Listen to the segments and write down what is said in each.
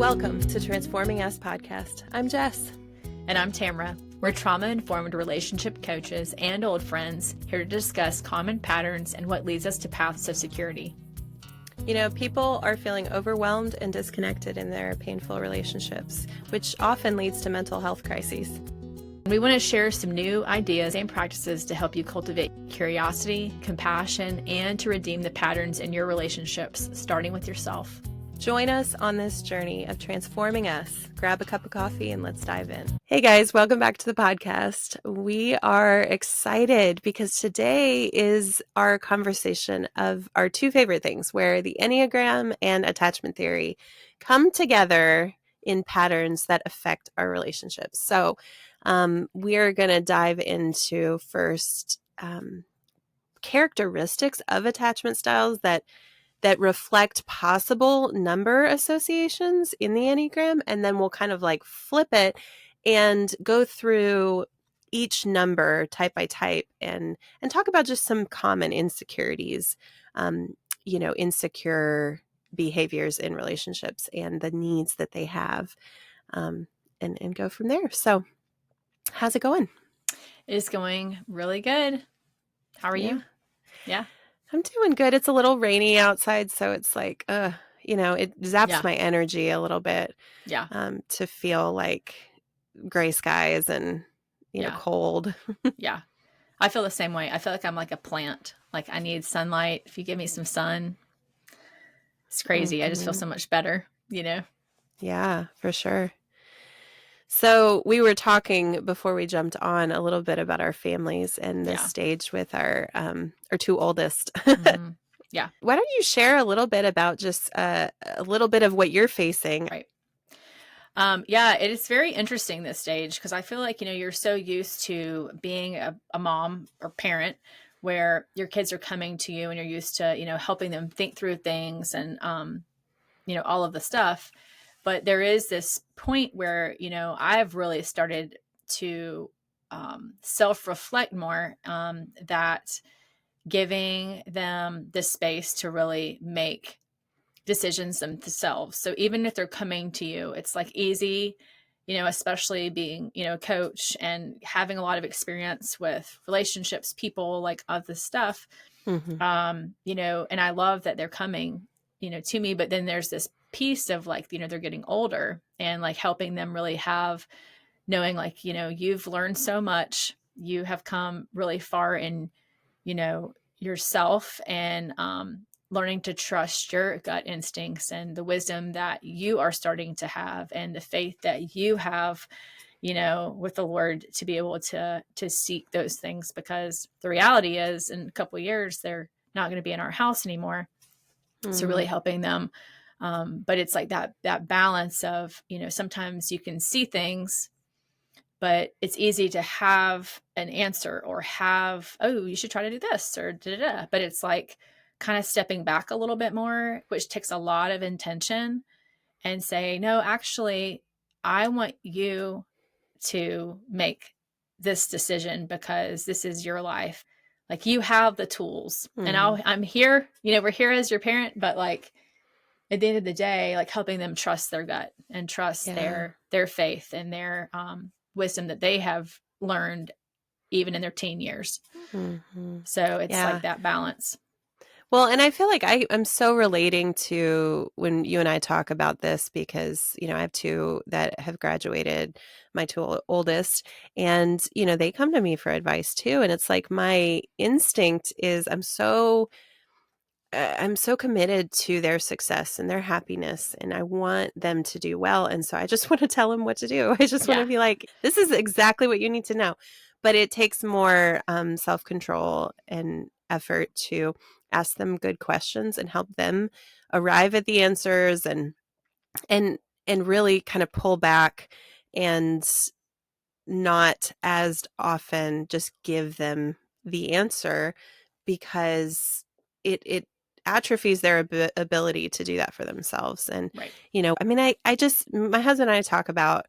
Welcome to Transforming Us podcast. I'm Jess. And I'm Tamara. We're trauma-informed relationship coaches and old friends here to discuss common patterns and what leads us to paths of security. You know, people are feeling overwhelmed and disconnected in their painful relationships, which often leads to mental health crises. We want to share some new ideas and practices to help you cultivate curiosity, compassion, and to redeem the patterns in your relationships, starting with yourself. Join us on this journey of transforming us. Grab a cup of coffee and let's dive in. Hey guys, welcome back to the podcast. We are excited because today is our conversation of our two favorite things, where the Enneagram and attachment theory come together in patterns that affect our relationships. So we are going to dive into first characteristics of attachment styles that reflect possible number associations in the Enneagram. And then we'll kind of like flip it and go through each number type by type and talk about just some common insecurities, insecure behaviors in relationships and the needs that they have, and go from there. So how's it going? It's going really good. How are you? Yeah. I'm doing good. It's a little rainy outside, so it's like, it zaps my energy a little bit. Yeah. To feel like gray skies and, cold. Yeah. I feel the same way. I feel like I'm like a plant. Like I need sunlight. If you give me some sun, it's crazy. I just feel so much better, Yeah, for sure. So we were talking before we jumped on a little bit about our families and this stage with our two oldest. Mm-hmm. Yeah. Why don't you share a little bit about just a little bit of what you're facing? Right. It is very interesting this stage because I feel like, you're so used to being a mom or parent where your kids are coming to you and you're used to, helping them think through things and, all of the stuff. But there is this point where, I've really started to self-reflect more, that giving them the space to really make decisions themselves. So even if they're coming to you, it's like easy, especially being, a coach and having a lot of experience with relationships, people, like other stuff, and I love that they're coming, to me, but then there's this piece of like, they're getting older and like helping them really have knowing like, you've learned so much, you have come really far in, yourself and, learning to trust your gut instincts and the wisdom that you are starting to have and the faith that you have, with the Lord to be able to seek those things, because the reality is in a couple of years, they're not going to be in our house anymore. So really helping them. But it's like that balance of, sometimes you can see things, but it's easy to have an answer or have, oh, you should try to do this or da-da-da. But it's like kind of stepping back a little bit more, which takes a lot of intention, and say, no, actually, I want you to make this decision because this is your life. Like you have the tools and I'm here, we're here as your parent, but like at the end of the day, like helping them trust their gut and trust their faith and their wisdom that they have learned even in their teen years. So it's like that balance. Well, and I feel like I'm so relating to when you and I talk about this because, I have two that have graduated, my two oldest, and, they come to me for advice too. And it's like my instinct is I'm so committed to their success and their happiness, and I want them to do well. And so I just want to tell them what to do. I just want to be like, this is exactly what you need to know. But it takes more self-control and effort to ask them good questions and help them arrive at the answers and really kind of pull back and not as often just give them the answer, because it atrophies their ability to do that for themselves. And, my husband and I talk about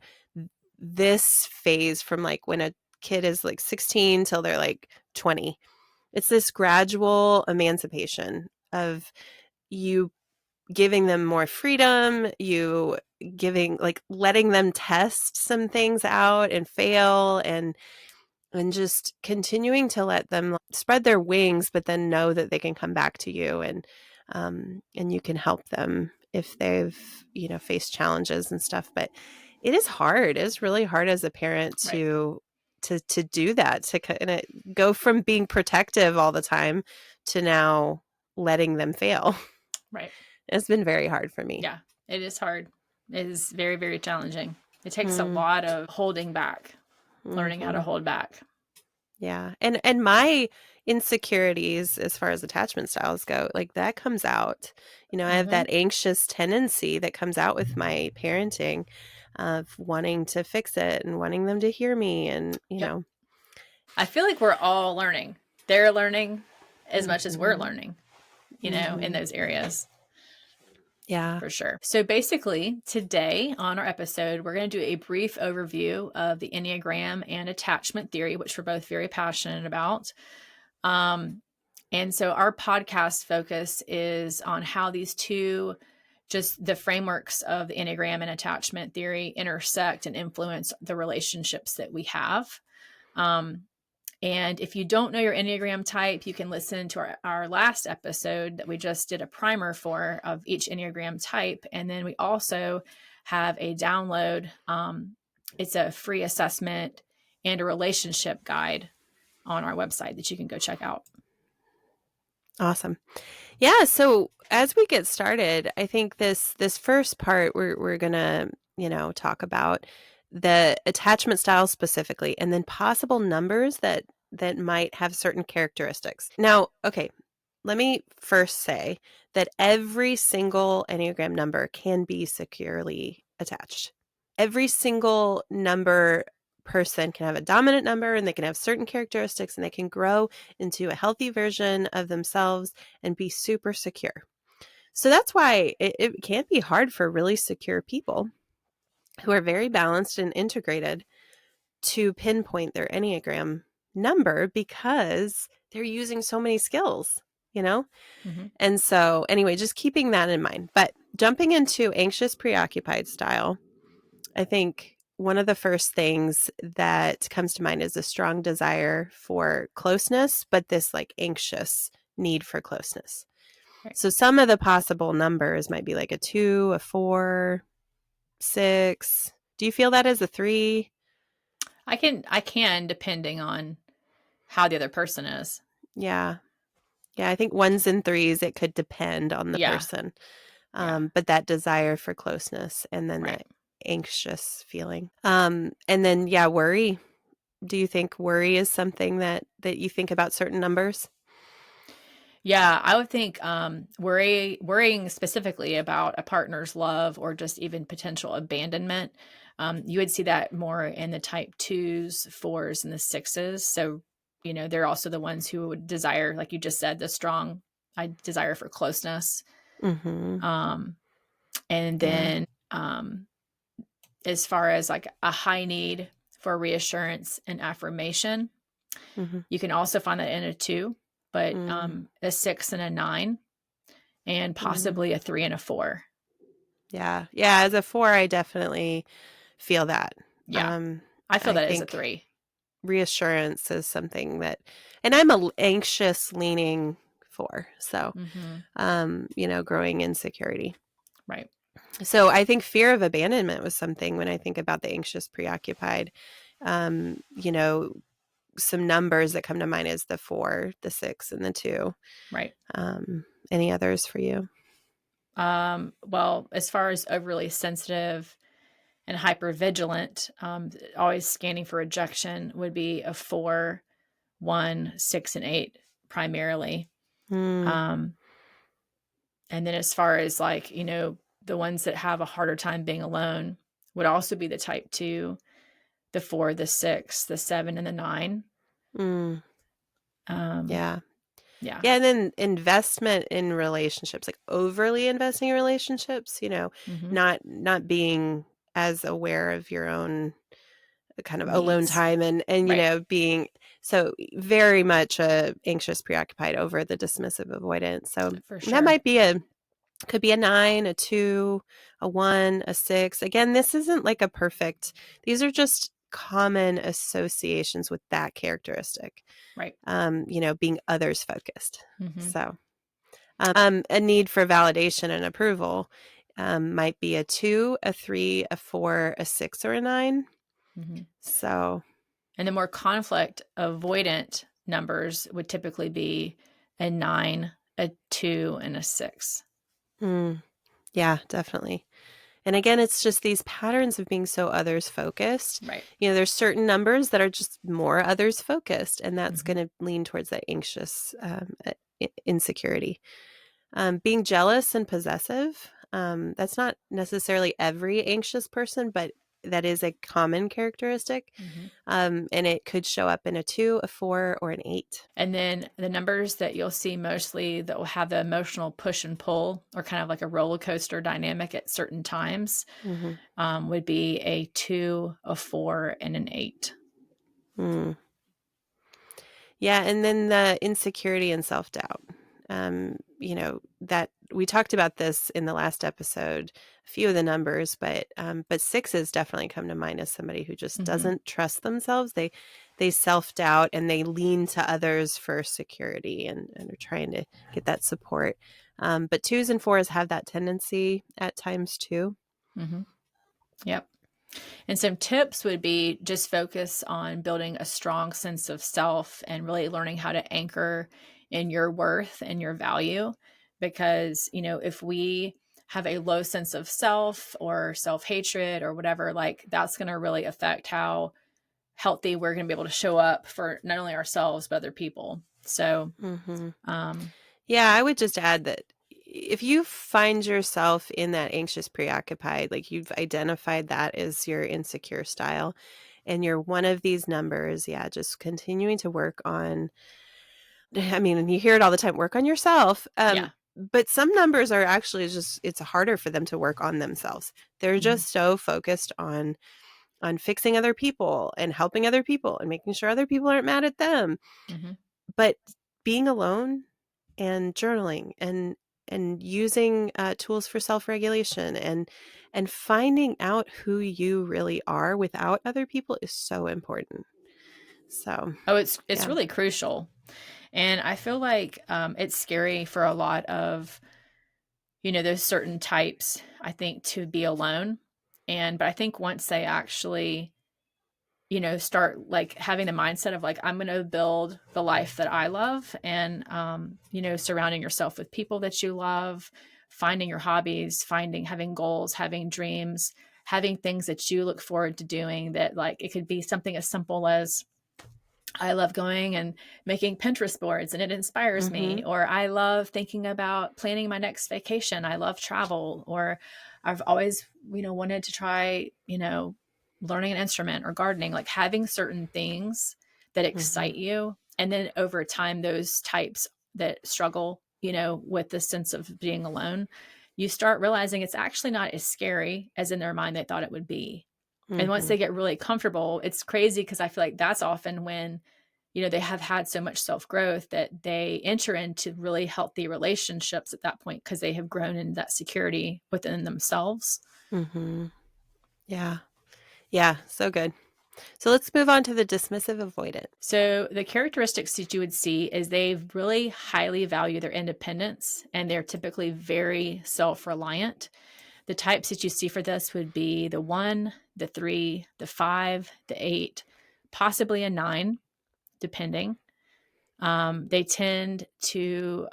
this phase from like when a kid is like 16 till they're like 20. It's this gradual emancipation of you giving them more freedom, letting them test some things out and fail, and just continuing to let them spread their wings, but then know that they can come back to you, and you can help them if they've, faced challenges and stuff. But it is hard. It's really hard as a parent Right. to do that, to kind of go from being protective all the time to now letting them fail. Right. It's been very hard for me. Yeah, it is hard. It is very, very challenging. It takes a Mm. lot of holding back, learning how to Mhm. hold back. Yeah. And my insecurities as far as attachment styles go, like that comes out. I have that anxious tendency that comes out with my parenting of wanting to fix it and wanting them to hear me, and, Yep. I feel like we're all learning. They're learning as much as we're Mhm. learning, in Mhm. those areas. Yeah. For sure. So basically, today on our episode, we're going to do a brief overview of the Enneagram and Attachment Theory, which we're both very passionate about. And so our podcast focus is on how these two, just the frameworks of the Enneagram and Attachment Theory, intersect and influence the relationships that we have. And if you don't know your Enneagram type, you can listen to our last episode that we just did a primer for of each Enneagram type. And then we also have a download. It's a free assessment and a relationship guide on our website that you can go check out. Awesome. Yeah. So as we get started, I think this first part we're gonna, talk about the attachment style specifically, and then possible numbers that might have certain characteristics. Now, okay, let me first say that every single Enneagram number can be securely attached. Every single number person can have a dominant number, and they can have certain characteristics, and they can grow into a healthy version of themselves and be super secure. So that's why it can be hard for really secure people who are very balanced and integrated to pinpoint their Enneagram number, because they're using so many skills, Mm-hmm. And so anyway, just keeping that in mind. But jumping into anxious preoccupied style, I think one of the first things that comes to mind is a strong desire for closeness, but this like anxious need for closeness. Right. So some of the possible numbers might be like a 2, a 4, 6. Do you feel that as a 3? I can, depending on how the other person is. Yeah. Yeah, I think 1s and 3s, it could depend on the Yeah. person. Yeah. But that desire for closeness, and then Right. that anxious feeling. And then, worry. Do you think worry is something that you think about certain numbers? Yeah, I would think worrying specifically about a partner's love or just even potential abandonment. You would see that more in the type 2s, 4s, and the 6s. So, they're also the ones who would desire, like you just said, the strong desire for closeness. Mm-hmm. Um, and Yeah. then as far as like a high need for reassurance and affirmation, Mm-hmm. you can also find that in a 2, but Mm-hmm. a 6 and a 9. And possibly a 3 and a 4. Yeah. Yeah. As a 4, I definitely feel that. Yeah. I feel I that as a think 3. reassurance is something that, and I'm a anxious leaning 4. So, growing insecurity. Right. So I think fear of abandonment was something when I think about the anxious preoccupied. Um, you know, some numbers that come to mind is the 4, the 6, and the 2. Right. Any others for you? Well, as far as overly sensitive and hypervigilant, always scanning for rejection would be a 4, 1, 6, and 8 primarily. Mm, Um, and then as far as like, the ones that have a harder time being alone would also be the type 2, the 4, the 6, the 7, and the 9. mm, Um, yeah. yeah. Yeah, and then investment in relationships, like overly investing in relationships, Mm-hmm. not being as aware of your own kind of alone Needs. time, and Right. being so very much anxious, preoccupied, over the dismissive avoidance. So For that sure. might be a Could be a 9, a 2, a 1, a 6. Again, this isn't like a perfect, these are just common associations with that characteristic. Right. Being others focused. Mm-hmm. So, a need for validation and approval might be a 2, a 3, a 4, a 6, or a 9. Mm-hmm. So, and the more conflict avoidant numbers would typically be a 9, a 2, and a 6. Yeah, definitely. And again, it's just these patterns of being so others focused. Right. There's certain numbers that are just more others focused, and that's going to lean towards that anxious insecurity. Being jealous and possessive, that's not necessarily every anxious person, but that is a common characteristic. And it could show up in a 2, a 4, or an 8. And then the numbers that you'll see mostly that will have the emotional push and pull, or kind of like a roller coaster dynamic at certain times, would be a 2, a 4, and an 8. Yeah, and then the insecurity and self-doubt. That we talked about this in the last episode, a few of the numbers, but 6s definitely come to mind as somebody who just doesn't trust themselves. They self-doubt and they lean to others for security and are trying to get that support. But 2s and 4s have that tendency at times too. Yep. And some tips would be just focus on building a strong sense of self and really learning how to anchor in your worth and your value. Because, if we have a low sense of self or self-hatred or whatever, like that's going to really affect how healthy we're going to be able to show up for not only ourselves, but other people. So, yeah, I would just add that if you find yourself in that anxious, preoccupied, like you've identified that as your insecure style, and you're one of these numbers, yeah, just continuing to work on, I mean, and you hear it all the time, work on yourself. But some numbers are actually just, it's harder for them to work on themselves. They're just so focused on fixing other people and helping other people and making sure other people aren't mad at them. But being alone and journaling and using tools for self-regulation and finding out who you really are without other people is so important. So, it's really crucial. And I feel like it's scary for a lot of, those certain types, I think, to be alone. But I think once they actually, start like having the mindset of like, I'm going to build the life that I love, and, surrounding yourself with people that you love, finding your hobbies, having goals, having dreams, having things that you look forward to doing, that like, it could be something as simple as, I love going and making Pinterest boards and it inspires me. Or I love thinking about planning my next vacation. I love travel. Or I've always, wanted to try, learning an instrument or gardening, like having certain things that excite you. And then over time, those types that struggle, with the sense of being alone, you start realizing it's actually not as scary as in their mind they thought it would be. And once they get really comfortable, it's crazy because I feel like that's often when, they have had so much self-growth that they enter into really healthy relationships at that point because they have grown in that security within themselves. Yeah. Yeah. So good. So let's move on to the dismissive avoidant. So the characteristics that you would see is they really highly value their independence, and they're typically very self-reliant. The types that you see for this would be the 1, the 3, the 5, the 8, possibly a 9, depending. They tend to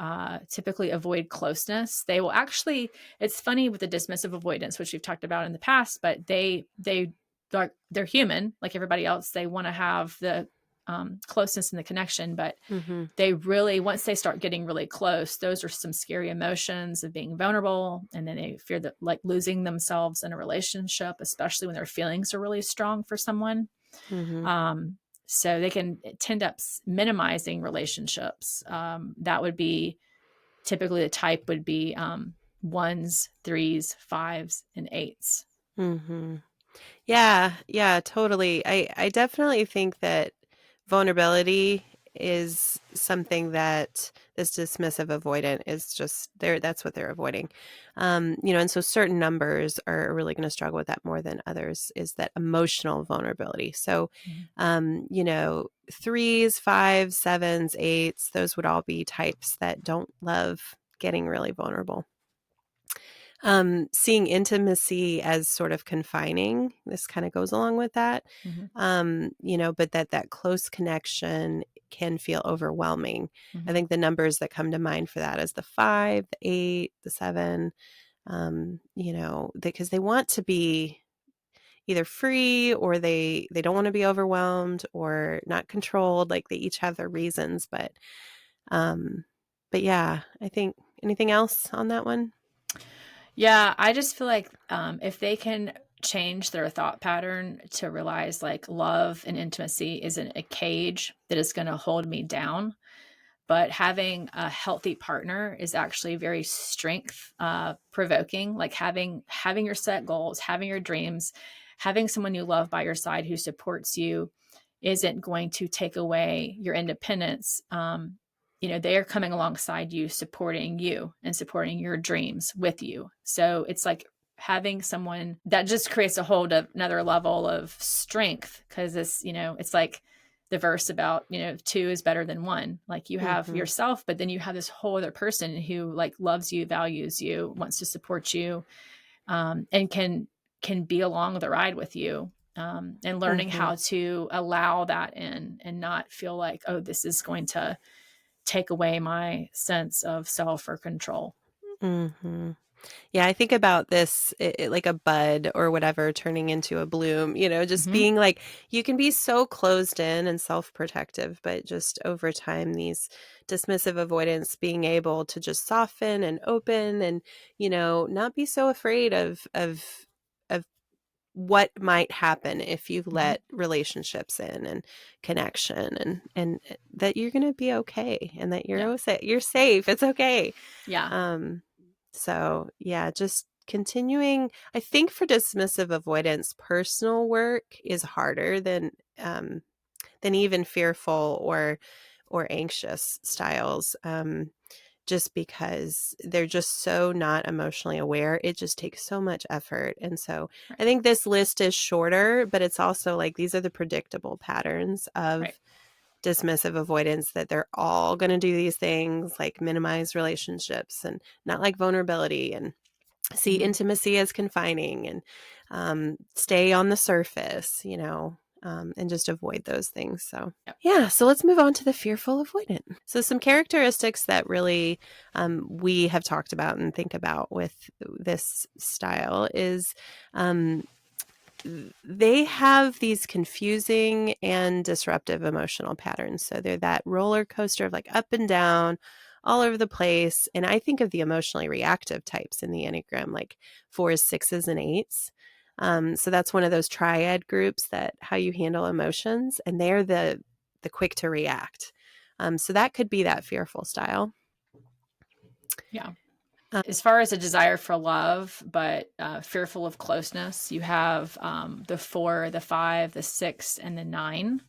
typically avoid closeness. They will actually, it's funny with the dismissive avoidance, which we've talked about in the past, but they're human like everybody else. They want to have the closeness and the connection, but they really, once they start getting really close, those are some scary emotions of being vulnerable. And then they fear that like losing themselves in a relationship, especially when their feelings are really strong for someone. So they can tend up minimizing relationships. That would be typically the type would be 1s, 3s, 5s, and 8s. Yeah, totally. I definitely think that vulnerability is something that this dismissive avoidant is just there. That's what they're avoiding. And so certain numbers are really going to struggle with that more than others, is that emotional vulnerability. So, threes, fives, sevens, eights, those would all be types that don't love getting really vulnerable. Seeing intimacy as sort of confining, this kind of goes along with that. But that close connection can feel overwhelming. I think the numbers that come to mind for that is the 5, the 8, the 7, because they want to be either free, or they don't want to be overwhelmed or not controlled. Like, they each have their reasons, but yeah, I think. Anything else on that one? Yeah, I just feel like if they can change their thought pattern to realize like love and intimacy isn't a cage that is going to hold me down, but having a healthy partner is actually very strength provoking. Like having your set goals, having your dreams, having someone you love by your side who supports you isn't going to take away your independence. They are coming alongside you, supporting you and supporting your dreams with you. So it's like having someone that just creates a whole another level of strength, because it's like the verse about, 2 is better than 1. Like, you have yourself, but then you have this whole other person who like loves you, values you, wants to support you, and can be along the ride with you. And learning how to allow that in and not feel like, oh, this is going to take away my sense of self or control. Yeah, I think about this like a bud or whatever turning into a bloom, just being like, you can be so closed in and self-protective, but just over time, these dismissive avoidance being able to just soften and open and, not be so afraid of what might happen if you let relationships in and connection, and that you're going to be okay, and that you're safe. It's okay. Yeah. So yeah, just continuing. I think for dismissive avoidance, personal work is harder than even fearful or anxious styles. Just because they're just so not emotionally aware. It just takes so much effort. And so I think this list is shorter, but it's also like, these are the predictable patterns of dismissive avoidance, that they're all going to do these things, like minimize relationships and not like vulnerability, and see intimacy as confining, and stay on the surface, and just avoid those things. So yeah, so let's move on to the fearful avoidant. So some characteristics that really we have talked about and think about with this style is they have these confusing and disruptive emotional patterns. So they're that roller coaster of like up and down, all over the place. And I think of the emotionally reactive types in the Enneagram, like 4s, 6s, and 8s. So that's one of those triad groups, that how you handle emotions, and they're the quick to react. So that could be that fearful style. Yeah. As far as a desire for love, but fearful of closeness, you have the 4, the 5, the 6, and the 9.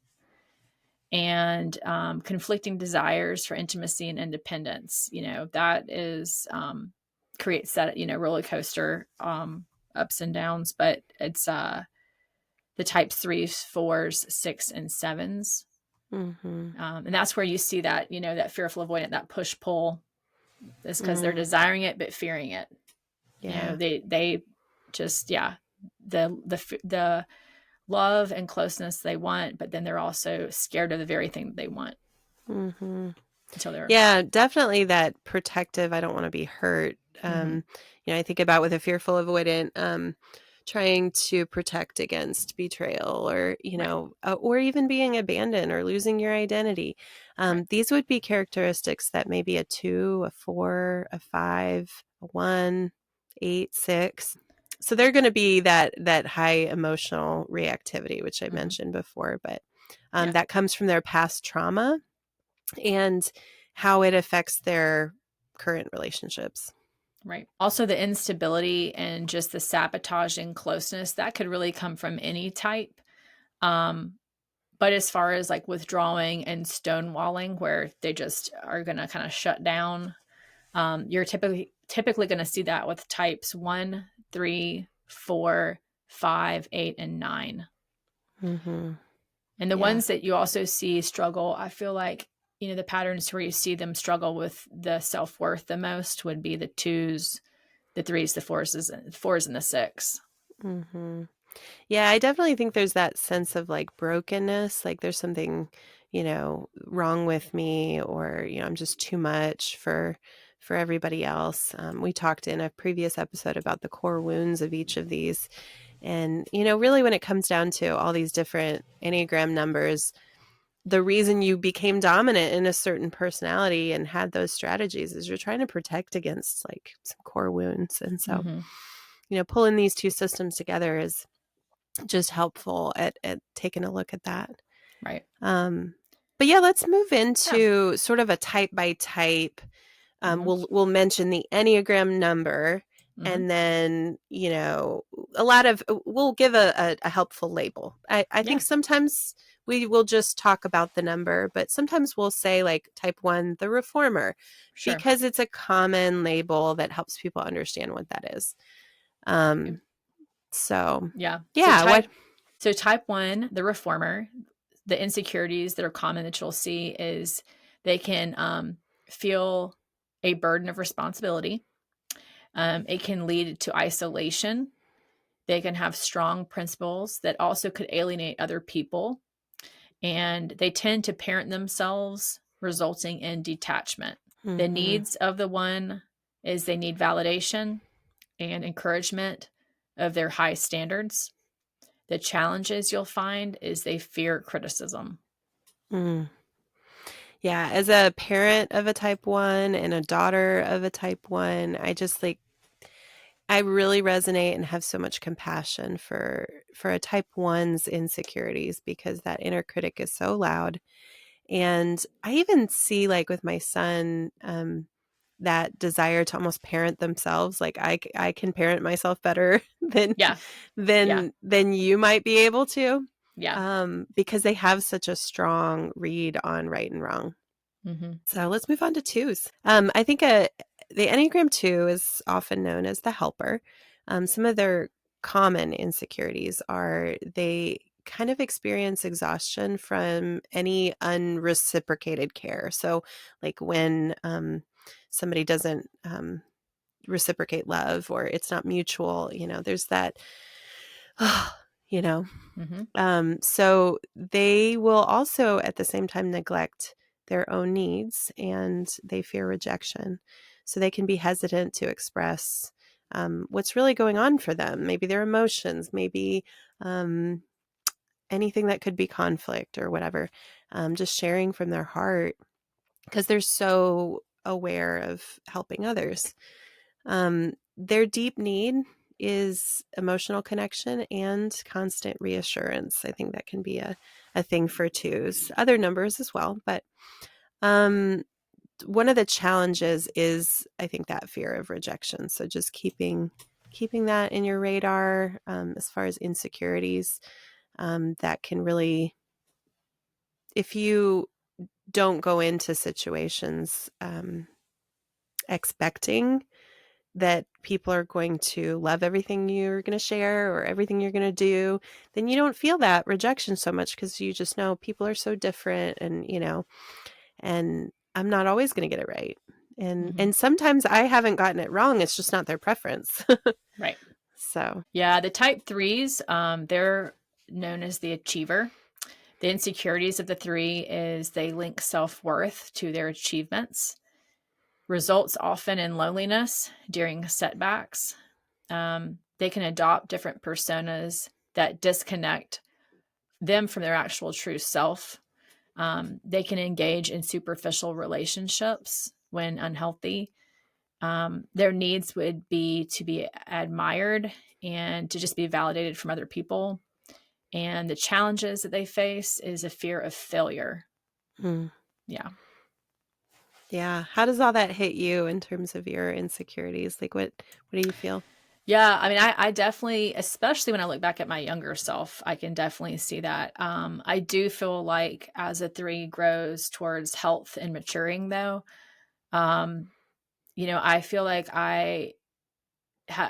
And conflicting desires for intimacy and independence. That is creates that, roller coaster ups and downs, but it's the types 3s, 4s, 6, and 7s. And that's where you see that, that fearful avoidant, that push pull, is because they're desiring it, but fearing it. Yeah. They just, the love and closeness they want, but then they're also scared of the very thing that they want. Until they're definitely that protective, I don't want to be hurt. I think about with a fearful avoidant, trying to protect against betrayal, or or even being abandoned or losing your identity. These would be characteristics that maybe a 2, a 4, a 5, a 1, 8, 6. So they're going to be that high emotional reactivity, which I mentioned before, but that comes from their past trauma and how it affects their current relationships. Right. Also, the instability and just the sabotaging closeness, that could really come from any type. But But as far as like withdrawing and stonewalling, where they just are going to kind of shut down, you're typically going to see that with types 1, 3, 4, 5, 8, and 9. Mm-hmm. And the Yeah. ones that you also see struggle, I feel like, the patterns where you see them struggle with the self-worth the most would be the 2s, the 3s, the 4s, and the 6. Mm-hmm. Yeah, I definitely think there's that sense of like brokenness, like there's something, wrong with me, or I'm just too much for everybody else. We talked in a previous episode about the core wounds of each of these, and really when it comes down to all these different Enneagram numbers, the reason you became dominant in a certain personality and had those strategies is you're trying to protect against like some core wounds, and so Mm-hmm. pulling these two systems together is just helpful at taking a look at that. Right. But yeah, let's move Yeah. into sort of a type by type. Mm-hmm. We'll mention the Enneagram number, Mm-hmm. and then we'll give a helpful label. I think Yeah. sometimes we will just talk about the number, but sometimes we'll say like type 1, the reformer, Sure. because it's a common label that helps people understand what that is. So Yeah. yeah, what? So type 1, the reformer, the insecurities that are common that you'll see is they can feel a burden of responsibility. It can lead to isolation. They can have strong principles that also could alienate other people. And they tend to parent themselves, resulting in detachment. The Mm-hmm. needs of the one is they need validation and encouragement of their high standards. The challenges you'll find is they fear criticism. Mm. Yeah, as a parent of a type 1 and a daughter of a type 1, I really resonate and have so much compassion for a type 1's insecurities, because that inner critic is so loud. And I even see like with my son, that desire to almost parent themselves. Like I can parent myself better than Yeah. Yeah. than you might be able to, Yeah. because they have such a strong read on right and wrong. Mm-hmm. So let's move on to 2s. I think the Enneagram 2 is often known as the helper. Some of their common insecurities are they kind of experience exhaustion from any unreciprocated care. So, like when somebody doesn't reciprocate love, or it's not mutual, there's that, you know, Mm-hmm. so they will also at the same time neglect their own needs, and they fear rejection. So they can be hesitant to express what's really going on for them, maybe their emotions, maybe um, anything that could be conflict or whatever, just sharing from their heart, because they're so aware of helping others. Their deep need is emotional connection and constant reassurance. I think that can be a thing for 2s, other numbers as well. But one of the challenges is, I think, that fear of rejection. So just keeping that in your radar, as far as insecurities, that can really, if you don't go into situations expecting that people are going to love everything you're going to share or everything you're going to do, then you don't feel that rejection so much, because you just know people are so different, and and I'm not always going to get it right. And Mm-hmm. and sometimes I haven't gotten it wrong. It's just not their preference. Right. So, Yeah. The type 3s, they're known as the achiever. The insecurities of the 3 is they link self-worth to their achievements, results often in loneliness during setbacks. They can adopt different personas that disconnect them from their actual true self. They can engage in superficial relationships when unhealthy. Their needs would be to be admired and to just be validated from other people. And the challenges that they face is a fear of failure. mm, Yeah. yeah. How does all that hit you in terms of your insecurities? Like, what do you feel? Yeah, I mean, I definitely, especially when I look back at my younger self, I can definitely see that. I do feel like as a three grows towards health and maturing, though, um, I feel like I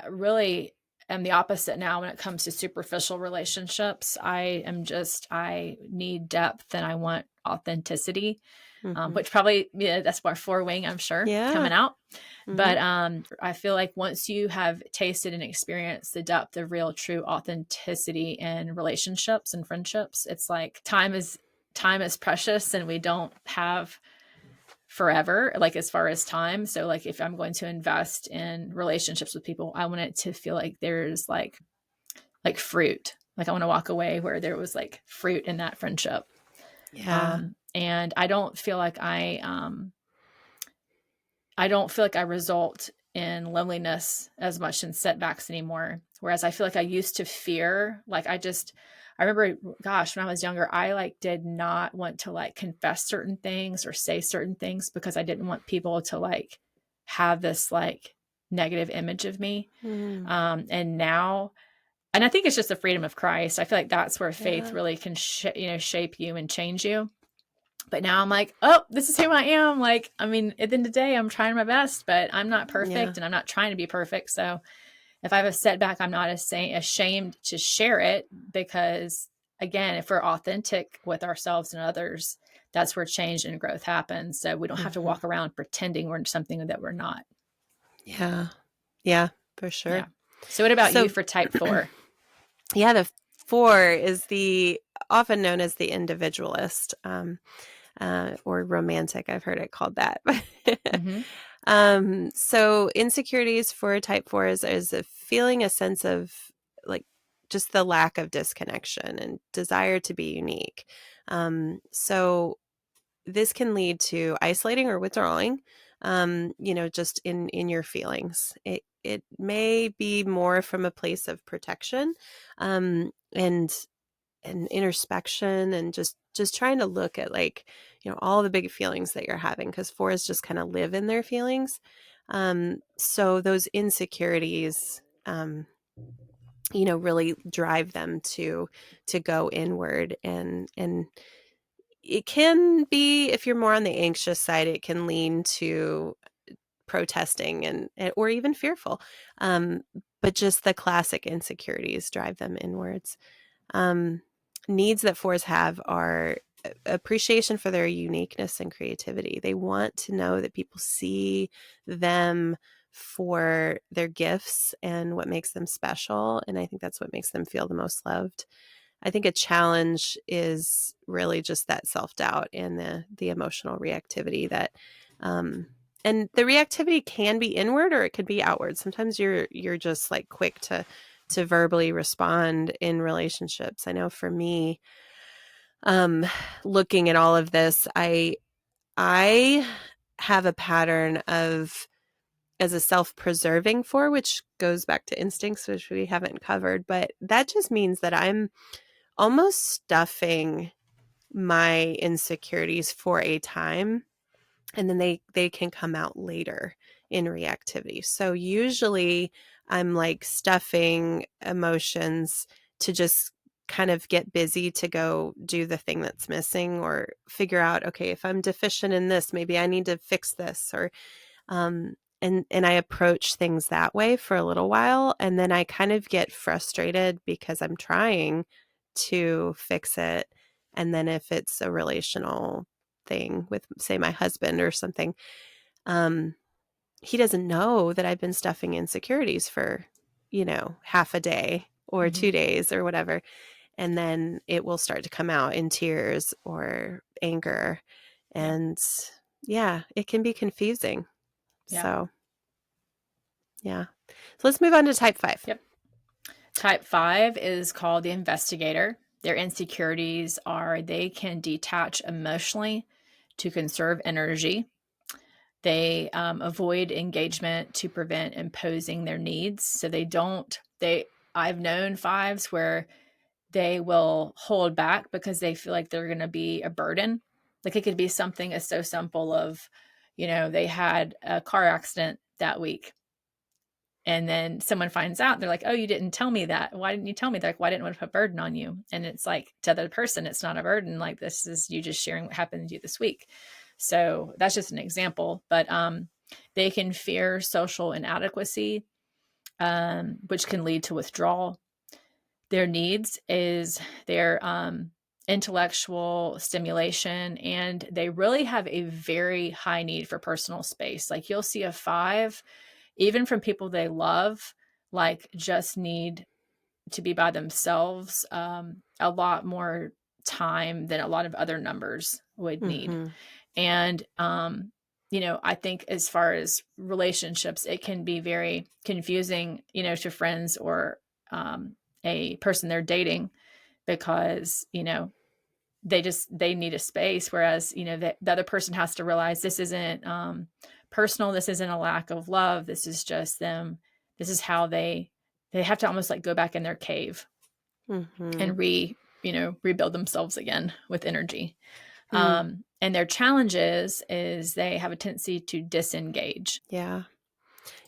really am the opposite now when it comes to superficial relationships. I need depth and I want authenticity, Hmm. which probably, yeah, that's our four wing, I'm sure, Yeah. coming out. Hmm. But I feel like once you have tasted and experienced the depth of real, true authenticity in relationships and friendships, it's like time is precious, and we don't have forever, like as far as time. So like if I'm going to invest in relationships with people, I want it to feel like there's like fruit. Like I want to walk away where there was like fruit in that friendship. Yeah. And I don't feel like I result in loneliness as much in setbacks anymore. Whereas I feel like I used to fear, I remember, gosh, when I was younger, I like did not want to like confess certain things or say certain things because I didn't want people to like have this like negative image of me. Mm. And now, and I think it's just the freedom of Christ. I feel like that's where faith Yeah. really can, shape you and change you. But now I'm like, oh, this is who I am. Like, I mean, at the end of the day, I'm trying my best, but I'm not Yeah. perfect and I'm not trying to be perfect. So if I have a setback, I'm not ashamed to share it because, again, if we're authentic with ourselves and others, that's where change and growth happens. So we don't have to Hmm. walk around pretending we're something that we're not. Yeah. Yeah, for Yeah. sure. So what about you So, for type 4? yeah, the four is the often known as the individualist, or romantic. I've heard it called that. Mm-hmm. So insecurities for type four is a feeling a sense of like just the lack of disconnection and desire to be unique. So this can lead to isolating or withdrawing, just in your feelings. It may be more from a place of protection, and introspection, and just trying to look at, like, all the big feelings that you're having, because fours just kind of live in their feelings. So those insecurities, really drive them to go inward, and it can be, if you're more on the anxious side, it can lean to protesting or even fearful. Um, but just the classic insecurities drive them inwards. Um, Needs that fours have are appreciation for their uniqueness and creativity. They want to know that people see them for their gifts and what makes them special. And I think that's what makes them feel the most loved. I think a challenge is really just that self-doubt and the emotional reactivity and the reactivity can be inward or it could be outward. Sometimes you're just like quick to verbally respond in relationships. I know for me, looking at all of this, I have a pattern of, as a self-preserving for, which goes back to instincts, which we haven't covered, but that just means that I'm almost stuffing my insecurities for a time, and then they can come out later in reactivity. So usually I'm like stuffing emotions to just kind of get busy to go do the thing that's missing, or figure out, okay, if I'm deficient in this, maybe I need to fix this, or and I approach things that way for a little while, and then I kind of get frustrated because I'm trying to fix it. And then if it's a relational thing with, say, my husband or something, um, he doesn't know that I've been stuffing insecurities for, half a day or Mm-hmm. 2 days or whatever. And then it will start to come out in tears or anger. Yep. And yeah, it can be confusing. Yeah. So yeah. So let's move on to type 5. Yep. Type 5 is called the investigator. Their insecurities are they can detach emotionally to conserve energy. They avoid engagement to prevent imposing their needs. So I've known fives where they will hold back because they feel like they're going to be a burden. Like it could be something as so simple of, they had a car accident that week And then someone finds out, they're like, oh, you didn't tell me that. Why didn't you tell me? They're like, well, I didn't want to put a burden on you. And it's like, to the other person, it's not a burden. Like, this is you just sharing what happened to you this week. So that's just an example. But they can fear social inadequacy, which can lead to withdrawal. Their needs is their intellectual stimulation, and they really have a very high need for personal space. Like, you'll see a 5, even from people they love, like, just need to be by themselves a lot more time than a lot of other numbers would need. And I think as far as relationships, it can be very confusing, to friends or a person they're dating, because they need a space, whereas the other person has to realize this isn't personal, this isn't a lack of love, this is just them, this is how they have to almost like go back in their cave and rebuild themselves again with energy. And their challenges is they have a tendency to disengage.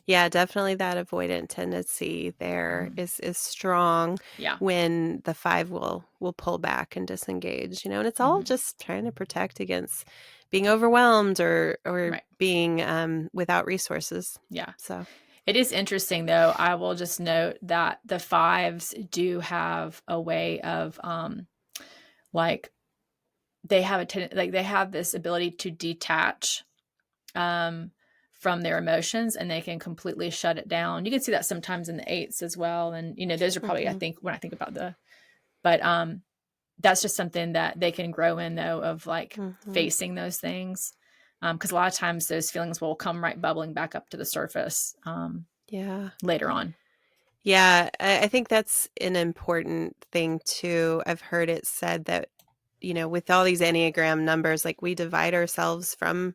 Yeah, definitely that avoidant tendency there is strong. When the 5 will pull back and disengage, and it's all just trying to protect against being overwhelmed or being without resources. So it is interesting, though. I will just note that the 5s do have a way of like they have they have this ability to detach from their emotions, and they can completely shut it down. You can see that sometimes in the 8s as well. And, those are probably, I think, when I think about but that's just something that they can grow in, though, of like facing those things. Because a lot of times those feelings will come right bubbling back up to the surface later on. Yeah, I think that's an important thing too. I've heard it said that, with all these Enneagram numbers, like, we divide ourselves from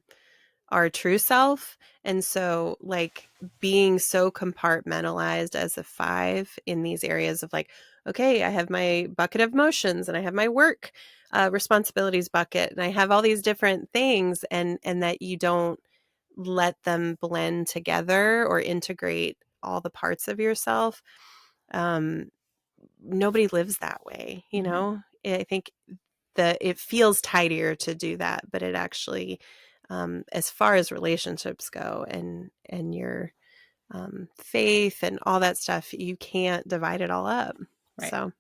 our true self. And so, like, being so compartmentalized as a 5 in these areas of like, okay, I have my bucket of emotions and I have my work responsibilities bucket and I have all these different things, and that you don't let them blend together or integrate all the parts of yourself. Nobody lives that way, I think it feels tidier to do that, but it actually, as far as relationships go and your faith and all that stuff, you can't divide it all up. So,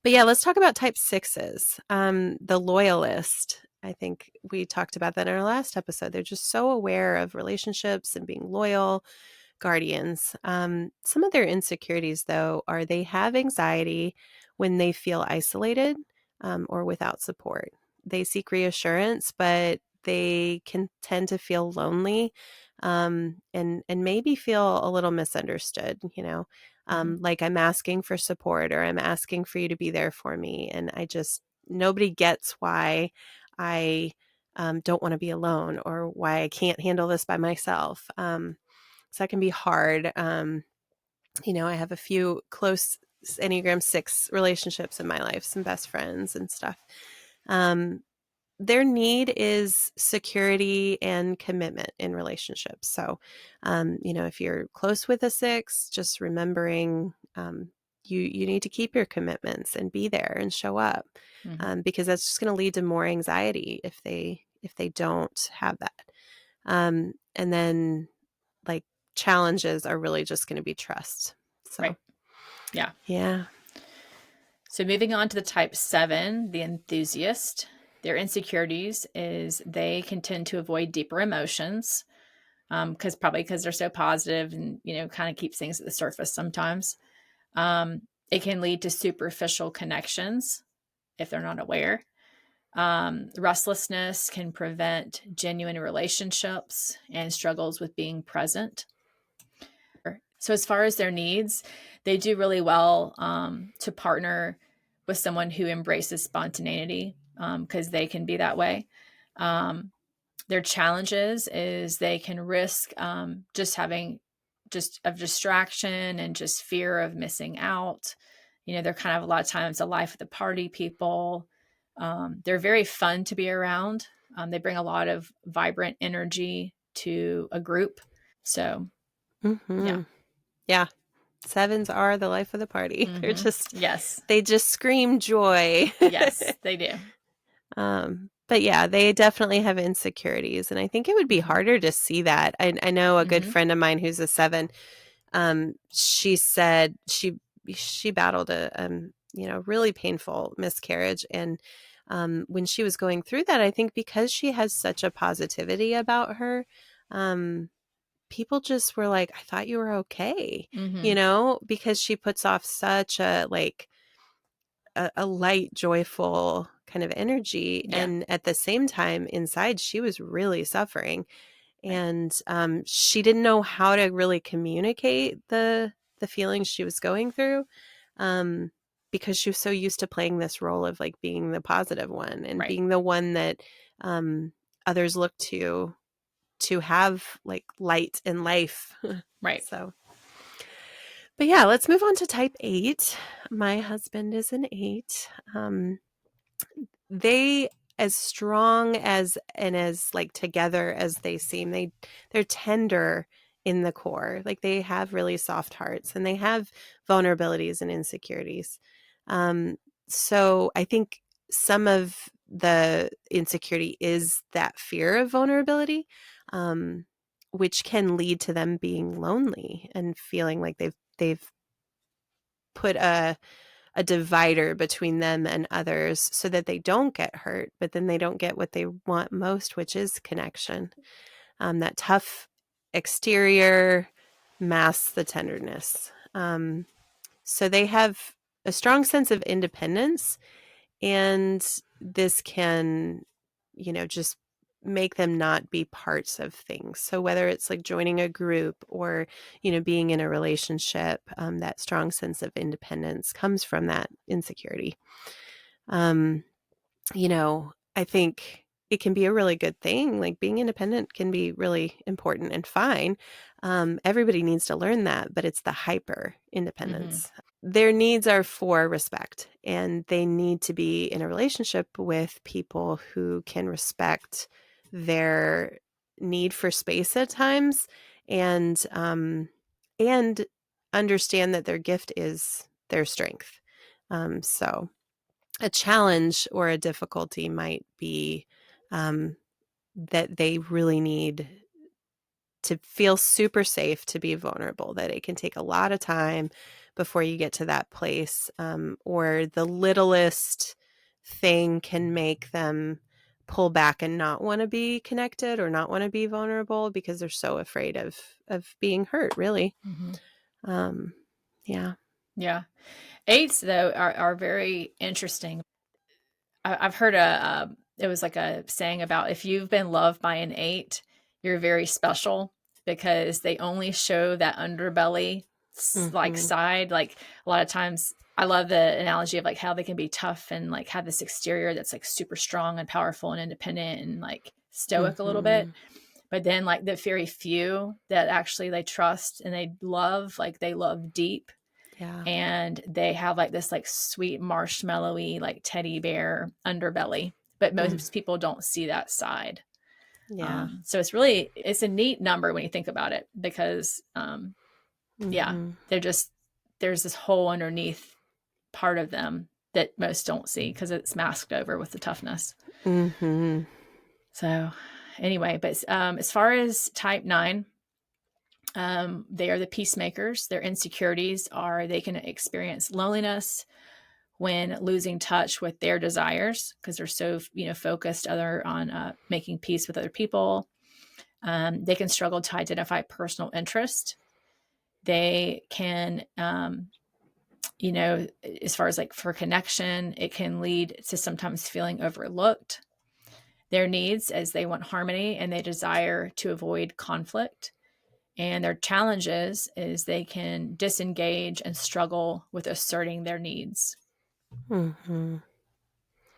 but yeah, let's talk about type 6s. The loyalist. I think we talked about that in our last episode. They're just so aware of relationships and being loyal guardians. Some of their insecurities, though, are they have anxiety when they feel isolated or without support. They seek reassurance, but they can tend to feel lonely and maybe feel a little misunderstood, like, I'm asking for support or I'm asking for you to be there for me. And nobody gets why I don't want to be alone or why I can't handle this by myself. So that can be hard. I have a few close Enneagram 6 relationships in my life, some best friends and stuff. Their need is security and commitment in relationships. So, if you're close with a 6, just remembering you need to keep your commitments and be there and show up, because that's just going to lead to more anxiety if they don't have that. And then, like, challenges are really just going to be trust. So, yeah. So moving on to the type 7, the enthusiast. Their insecurities is they can tend to avoid deeper emotions because they're so positive and, kind of keeps things at the surface sometimes. It can lead to superficial connections if they're not aware. Restlessness can prevent genuine relationships and struggles with being present. So as far as their needs, they do really well to partner with someone who embraces spontaneity because they can be that way. Their challenges is they can risk just having a distraction and just fear of missing out. They're kind of a lot of times the life of the party people. They're very fun to be around. They bring a lot of vibrant energy to a group. So, yeah. Yeah. Sevens are the life of the party. Yes. They just scream joy. Yes, they do. But yeah, they definitely have insecurities. And I think it would be harder to see that. I know a good friend of mine who's a 7. She said she battled a really painful miscarriage, and when she was going through that, I think because she has such a positivity about her, people just were like, I thought you were okay, because she puts off such a a light, joyful kind of energy, Yeah. and at the same time inside she was really suffering. Right. And she didn't know how to really communicate the feelings she was going through, because she was so used to playing this role of like being the positive one and Right. being the one that others look to have like light in life. Right. So, but yeah, let's move on to type 8. My husband is an 8. They, as strong as and as like together as they seem, they're tender in the core. Like they have really soft hearts and they have vulnerabilities and insecurities. So I think some of the insecurity is that fear of vulnerability, which can lead to them being lonely and feeling like they've put a divider between them and others so that they don't get hurt, but then they don't get what they want most, which is connection. That tough exterior masks the tenderness. So they have a strong sense of independence, and this can, just make them not be parts of things. So whether it's like joining a group or, being in a relationship, that strong sense of independence comes from that insecurity. I think it can be a really good thing. Like being independent can be really important and fine. Everybody needs to learn that, but it's the hyper independence. Their needs are for respect, and they need to be in a relationship with people who can respect their need for space at times, and understand that their gift is their strength. So a challenge or a difficulty might be that they really need to feel super safe to be vulnerable, that it can take a lot of time before you get to that place, or the littlest thing can make them pull back and not want to be connected or not want to be vulnerable because they're so afraid of being hurt, really. Yeah. Yeah. 8s though are very interesting. I've heard it was like a saying about if you've been loved by an 8, you're very special because they only show that underbelly like side. Like a lot of times I love the analogy of like how they can be tough and like have this exterior that's like super strong and powerful and independent and like stoic a little bit. But then like the very few that actually they trust and they love, like they love deep. Yeah. And they have like this like sweet marshmallowy like teddy bear underbelly, but most people don't see that side. Yeah. So it's a neat number when you think about it because yeah, there's this whole underneath part of them that most don't see because it's masked over with the toughness. So anyway, but as far as type 9, they are the peacemakers. Their insecurities are they can experience loneliness when losing touch with their desires because they're so focused on making peace with other people. They can struggle to identify personal interest. They can, as far as like for connection, it can lead to sometimes feeling overlooked. Their needs as they want harmony and they desire to avoid conflict. And their challenges is they can disengage and struggle with asserting their needs.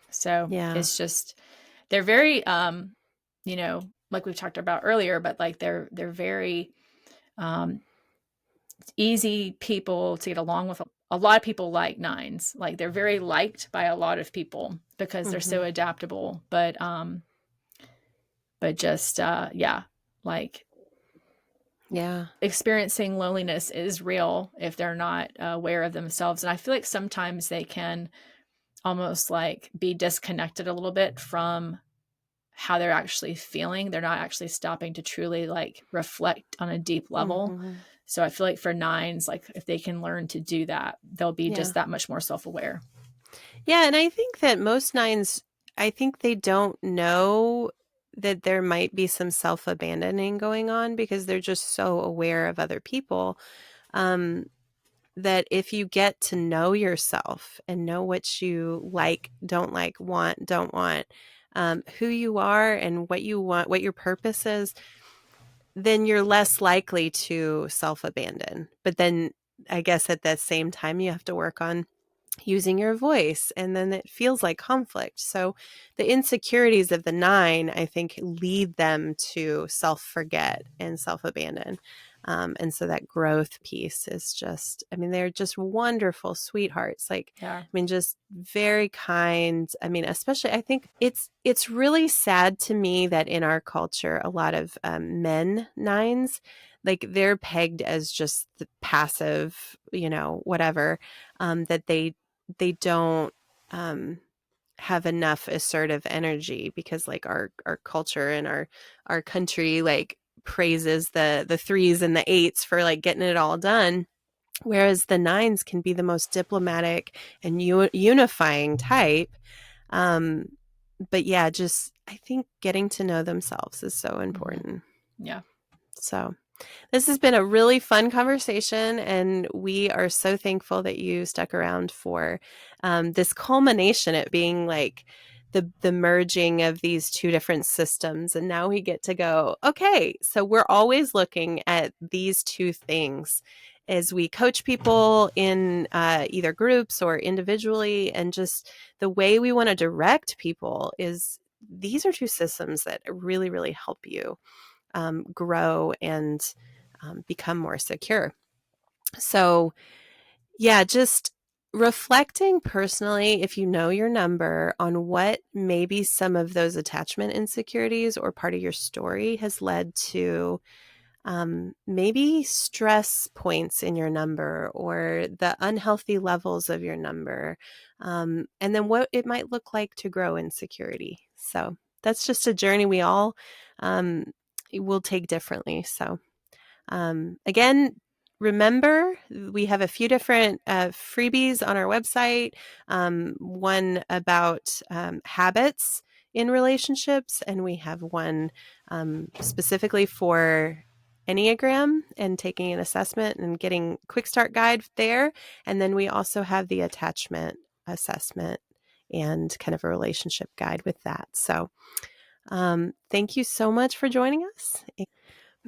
So it's just, they're very, like we've talked about earlier, but like they're very easy people to get along with. A lot of people like 9s. Like they're very liked by a lot of people because they're so adaptable. But just, yeah, like Yeah. experiencing loneliness is real if they're not aware of themselves. And I feel like sometimes they can almost like be disconnected a little bit from how they're actually feeling. They're not actually stopping to truly like reflect on a deep level. Mm-hmm. So I feel like for 9s, like if they can learn to do that, they'll be just that much more self-aware. Yeah. And I think that most 9s, I think they don't know that there might be some self-abandoning going on because they're just so aware of other people. That if you get to know yourself and know what you like, don't want, who you are and what you want, what your purpose is, then you're less likely to self-abandon. But then I guess at that same time, you have to work on using your voice, and then it feels like conflict. So the insecurities of the 9, I think, lead them to self-forget and self-abandon. And so that growth piece is just, I mean, they're just wonderful sweethearts. Like, Yeah. I mean, just very kind. I mean, especially, I think it's really sad to me that in our culture, a lot of men 9s, like they're pegged as just the passive, whatever, that they don't have enough assertive energy because like our culture and our country like praises the 3s and the 8s for like getting it all done, whereas the 9s can be the most diplomatic and unifying type. But yeah, just I think getting to know themselves is so important. Yeah. So this has been a really fun conversation, and we are so thankful that you stuck around for this culmination, it being like the merging of these two different systems. And now we get to go, okay, so we're always looking at these two things as we coach people in either groups or individually. And just the way we want to direct people is these are two systems that really, really help you grow and become more secure. So yeah, just reflecting personally, if you know your number, on what maybe some of those attachment insecurities or part of your story has led to maybe stress points in your number or the unhealthy levels of your number, and then what it might look like to grow in security. So that's just a journey we all will take differently. So again, remember, we have a few different freebies on our website. One about habits in relationships, and we have one specifically for Enneagram and taking an assessment and getting quick start guide there. And then we also have the attachment assessment and kind of a relationship guide with that. So thank you so much for joining us.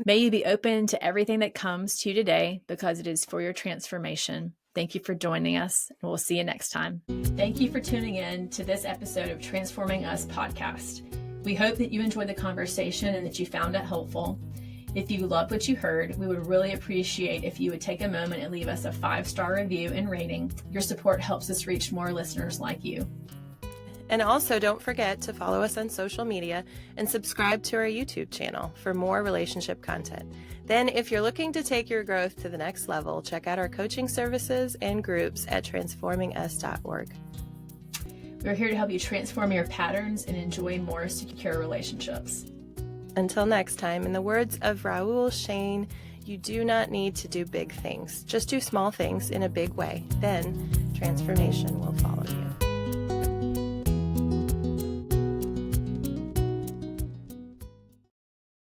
May you be open to everything that comes to you today because it is for your transformation. Thank you for joining us, and we'll see you next time. Thank you for tuning in to this episode of Transforming Us podcast. We hope that you enjoyed the conversation and that you found it helpful. If you loved what you heard, we would really appreciate if you would take a moment and leave us a 5-star review and rating. Your support helps us reach more listeners like you. And also, don't forget to follow us on social media and subscribe to our YouTube channel for more relationship content. Then, if you're looking to take your growth to the next level, check out our coaching services and groups at transformingus.org. We're here to help you transform your patterns and enjoy more secure relationships. Until next time, in the words of Raoul Shane, you do not need to do big things. Just do small things in a big way. Then, transformation will follow you.